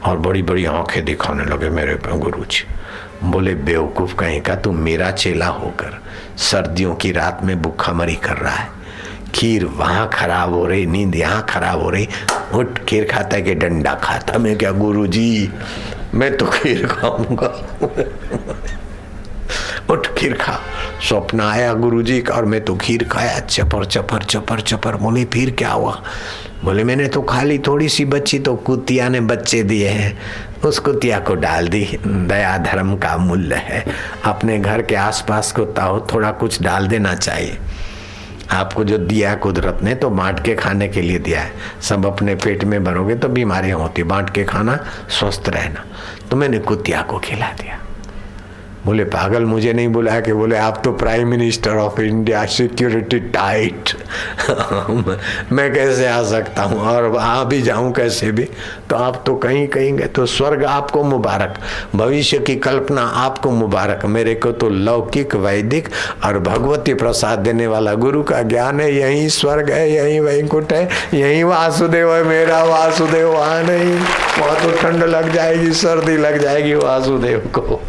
और बड़ी बड़ी आंखें दिखाने लगे मेरे गुरुजी। बोले बेवकूफ कहीं का, तू मेरा चेला होकर सर्दियों की रात में भूखमरी कर रहा है, खीर वहां खराब हो रही, नींद यहाँ खराब हो रही, उठ खीर खाता है कि डंडा खाता? मैं क्या गुरुजी, मैं तो खीर खाऊंगा। उठ खीर खा। स्वप्न आया गुरुजी का और मैं तो खीर खाया, चपर चपर चपर चपर। बोले फिर क्या हुआ? बोले मैंने तो खाली थोड़ी सी बच्ची, तो कुतिया ने बच्चे दिए हैं, उस कुतिया को डाल दी। दया धर्म का मूल्य है, अपने घर के आसपास को ताओ थोड़ा कुछ डाल देना चाहिए। आपको जो दिया कुदरत ने तो बांट के खाने के लिए दिया है। सब अपने पेट में भरोगे तो बीमारियां होती, बांट के खाना, स्वस्थ रहना। तो मैंने कुतिया को खिला दिया। बोले पागल, मुझे नहीं बुलाया कि? बोले आप तो prime minister of India, security tight. मैं कैसे आ सकता हूँ, और आ भी जाऊँ कैसे भी? तो आप तो कहीं कहीं गए, तो स्वर्ग आपको मुबारक, भविष्य की कल्पना आपको मुबारक। मेरे को तो लौकिक, वैदिक और भगवती प्रसाद देने वाला गुरु का ज्ञान है। यही स्वर्ग है, यही वैकुंठ है, यही वासुदेव है। मेरा वासुदेव वहाँ नहीं, वहाँ तो ठंड लग जाएगी, सर्दी लग जाएगी वासुदेव को।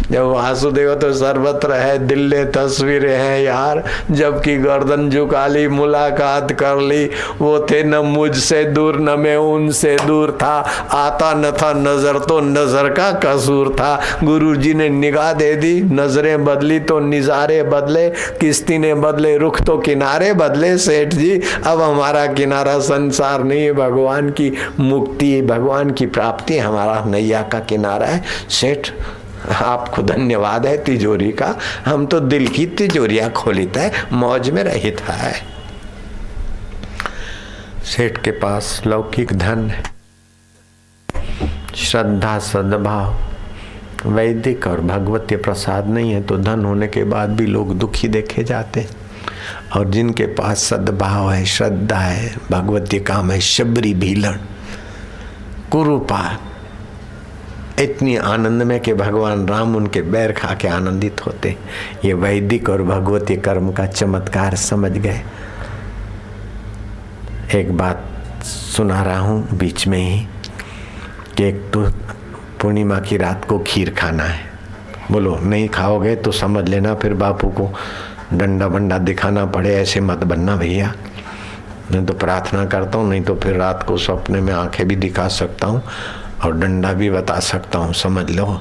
जब वासुदेव तो सर्वत्र है, दिल्ले तस्वीरें हैं यार, जबकि गर्दन झुका ली, मुलाकात कर ली। वो थे न मुझसे दूर न मैं उनसे दूर था, आता न था नजर तो नजर का कसूर था। गुरु जी ने निगाह दे दी, नजरें बदली तो निजारे बदले, किस्ती ने बदले रुख तो किनारे बदले। सेठ जी अब हमारा किनारा संसार नहीं है, भगवान की मुक्ति, भगवान की प्राप्ति हमारा नैया का किनारा है। सेठ आपको धन्यवाद है तिजोरी का, हम तो दिल की तिजोरियां खोलिता है, मौज में रहता है। सेठ के पास लौकिक धन है, श्रद्धा सद्भाव वैदिक और भगवतीय प्रसाद नहीं है, तो धन होने के बाद भी लोग दुखी देखे जाते। और जिनके पास सद्भाव है, श्रद्धा है, भगवतीय काम है, शबरी भीलन कुरूपा, इतनी आनंद में कि भगवान राम उनके बैर खा के आनंदित होते। ये वैदिक और भगवतीय कर्म का चमत्कार समझ गए। एक बात सुना रहा हूँ बीच में ही कि एक तो पूर्णिमा की रात को खीर खाना है। बोलो नहीं खाओगे तो समझ लेना फिर बापू को डंडा बंडा दिखाना पड़े, ऐसे मत बनना भैया। मैं तो प्रार्थना करता हूँ, नहीं तो फिर रात को सपने में आंखें भी दिखा सकता हूँ और डंडा भी बता सकता हूँ, समझ लो।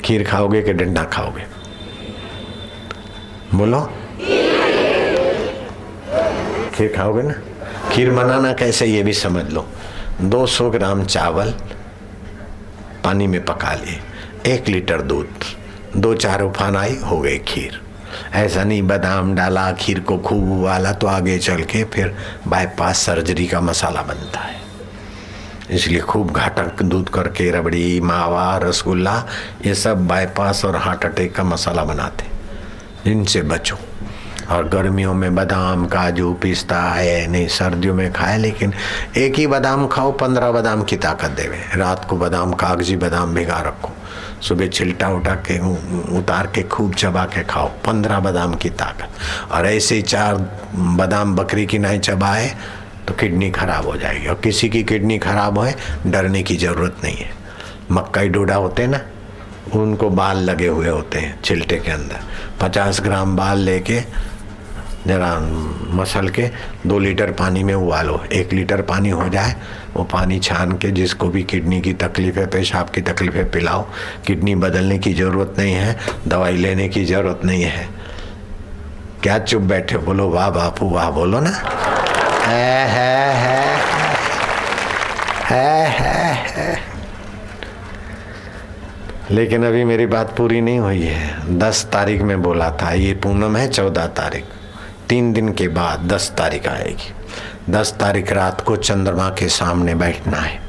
खीर खाओगे कि डंडा खाओगे? बोलो खीर खाओगे ना। खीर बनाना कैसे ये भी समझ लो। 200 ग्राम चावल पानी में पका लिए, 1 लीटर दूध, 2-4 उफान आई, हो गई खीर। ऐसा नहीं बादाम डाला, खीर को खूब उबाला तो आगे चल के फिर बाईपास सर्जरी का मसाला बनता है। इसलिए खूब घाटक दूध करके रबड़ी, मावा, रसगुल्ला ये सब बाईपास और हार्ट अटैक का मसाला बनाते। इनसे बचो। और गर्मियों में बादाम, काजू, पिस्ता है नहीं, सर्दियों में खाए, लेकिन एक ही बादाम खाओ, 15 बादाम की ताकत देवे। रात को बादाम, कागजी बादाम भिगा रखो, सुबह छिलटा उठा के उतार के खूब चबा के खाओ, 15 बादाम की ताकत। और ऐसे 4 बादाम बकरी की नहीं चबाए तो किडनी खराब हो जाएगी। और किसी की किडनी खराब होए डरने की जरूरत नहीं है। मक्का डोडा होते हैं ना, उनको बाल लगे हुए होते हैं छिलटे के अंदर। 50 ग्राम बाल लेके जरा मसल के 2 लीटर पानी में उबालो, 1 लीटर पानी हो जाए, वो पानी छान के जिसको भी किडनी की तकलीफ है, पेशाब की तकलीफ है, पिलाओ। किडनी बदलने की ज़रूरत नहीं है, दवाई लेने की ज़रूरत नहीं है। क्या चुप बैठे, बोलो वाह बापू वाह, बोलो ना। है। लेकिन अभी मेरी बात पूरी नहीं हुई है। 10 तारीख में बोला था, ये पूनम है, 14 तारीख, 3 दिन के बाद 10 तारीख आएगी। 10 तारीख रात को चंद्रमा के सामने बैठना है।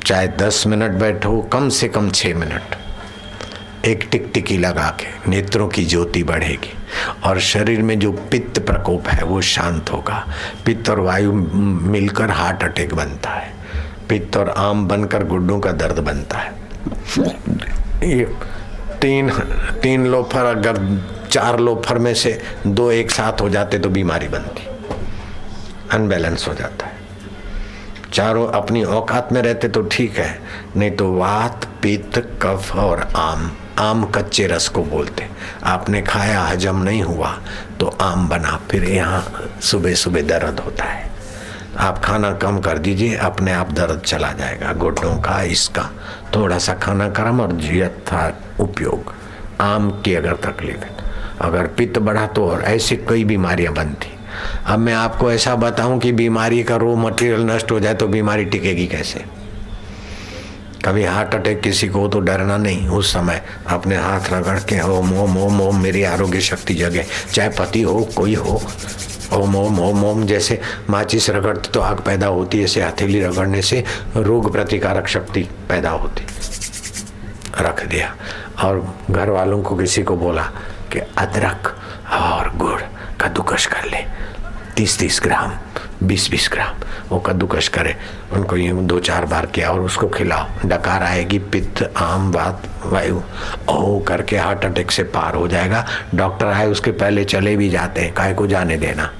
चाहे 10 मिनट बैठो, कम से कम 6 मिनट, एक टिकटिकी लगा के नेत्रों की ज्योति बढ़ेगी और शरीर में जो पित्त प्रकोप है वो शांत होगा। पित्त और वायु मिलकर हार्ट अटैक बनता है, पित्त और आम बनकर गुड्डों का दर्द बनता है। ये तीन लोफर, अगर 4 लोफर में से 2 एक साथ हो जाते तो बीमारी बनती, अनबैलेंस हो जाता है। चारों अपनी औकात में रहते तो ठीक है, नहीं तो वात, पित्त, कफ और आम कच्चे रस को बोलते। आपने खाया, हजम नहीं हुआ तो आम बना, फिर यहाँ सुबह सुबह दर्द होता है। आप खाना कम कर दीजिए, अपने आप दर्द चला जाएगा, घुटनों का, इसका। थोड़ा सा खाना कम और यथा उपयोग। आम की अगर तकलीफ है, अगर पित्त बढ़ा तो और ऐसी कई बीमारियां बनती। अब मैं आपको ऐसा बताऊं कि बीमारी का रॉ मटेरियल नष्ट हो जाए तो बीमारी टिकेगी कैसे? कभी हार्ट अटैक किसी को तो डरना नहीं, उस समय अपने हाथ रगड़ के ओम ओम ओम ओम मेरी आरोग्य शक्ति जगे, चाहे पति हो कोई हो, ओम ओम ओम ओम। जैसे माचिस रगड़ते तो आग पैदा होती है, ऐसे हथेली रगड़ने से रोग प्रतिकारक शक्ति पैदा होती। रख दिया और घर वालों को किसी को बोला कि अदरक और गुड़ कद्दूकस कर ले, 30-30 ग्राम, 20-20 ग्राम, वो कद्दूकस करे, उनको ये 2-4 बार किया और उसको खिलाओ। डकार आएगी, पित्त, आम, वात, वायु ओ करके हार्ट अटैक से पार हो जाएगा। डॉक्टर आए उसके पहले चले भी जाते हैं, काहे को जाने देना।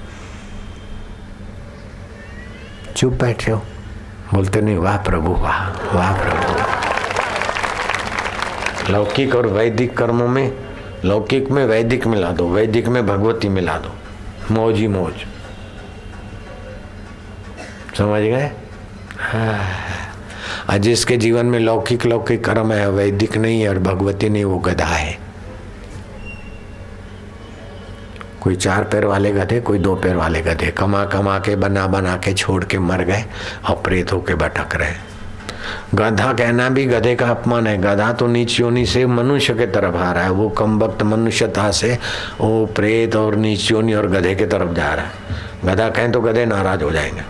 चुप बैठे हो, बोलते नहीं वाह प्रभु वाह, वाह प्रभु। लौकिक और वैदिक कर्मों में, लौकिक में वैदिक मिला दो, वैदिक में भगवती मिला दो, मौज ही मौज। समझ गए? हाँ। जिसके जीवन में लौकिक लौकिक कर्म है, वैदिक नहीं और भगवती नहीं, वो गधा है। कोई 4 पैर वाले गधे, कोई 2 पैर वाले गधे, कमा कमा के बना बना के छोड़ के मर गए और प्रेत होके भटक रहे। गधा कहना भी गधे का अपमान है। गधा तो नीच योनि से मनुष्य के तरफ आ रहा है, वो कमबख्त मनुष्यता से वो प्रेत और नीच योनि और गधे के तरफ जा रहा है। गधा कहें तो गधे नाराज हो जाएंगे।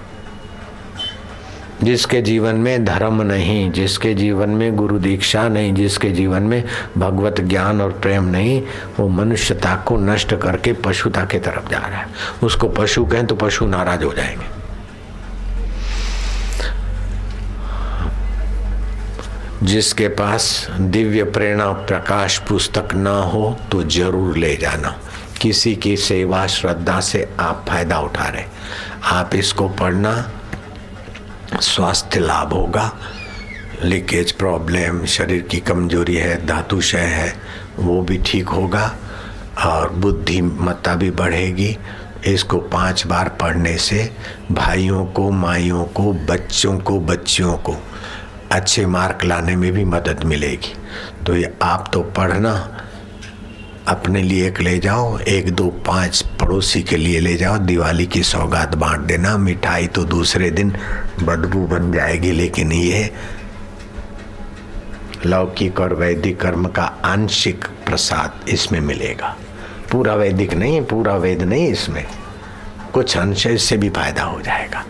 जिसके जीवन में धर्म नहीं, जिसके जीवन में गुरु दीक्षा नहीं, जिसके जीवन में भगवत ज्ञान और प्रेम नहीं, वो मनुष्यता को नष्ट करके पशुता की तरफ जा रहा है। उसको पशु कहें तो पशु नाराज हो जाएंगे। जिसके पास दिव्य प्रेरणा प्रकाश पुस्तक ना हो तो जरूर ले जाना। किसी की सेवा श्रद्धा से आप फायदा उठा रहे, आप इसको पढ़ना, स्वास्थ्य लाभ होगा। लीकेज प्रॉब्लम, शरीर की कमजोरी है, धातुशय है, वो भी ठीक होगा और बुद्धिमत्ता भी बढ़ेगी। इसको 5 बार पढ़ने से भाइयों को, माइयों को, बच्चों को, बच्चियों को अच्छे मार्क लाने में भी मदद मिलेगी। तो ये आप तो पढ़ना, अपने लिए एक ले जाओ, 1, 2, 5 पड़ोसी के लिए ले जाओ, दिवाली की सौगात बांट देना। मिठाई तो दूसरे दिन बदबू बन जाएगी, लेकिन ये लौकिक और वैदिक कर्म का आंशिक प्रसाद इसमें मिलेगा। पूरा वैदिक नहीं, पूरा वेद नहीं, इसमें कुछ अंश, इससे भी फायदा हो जाएगा।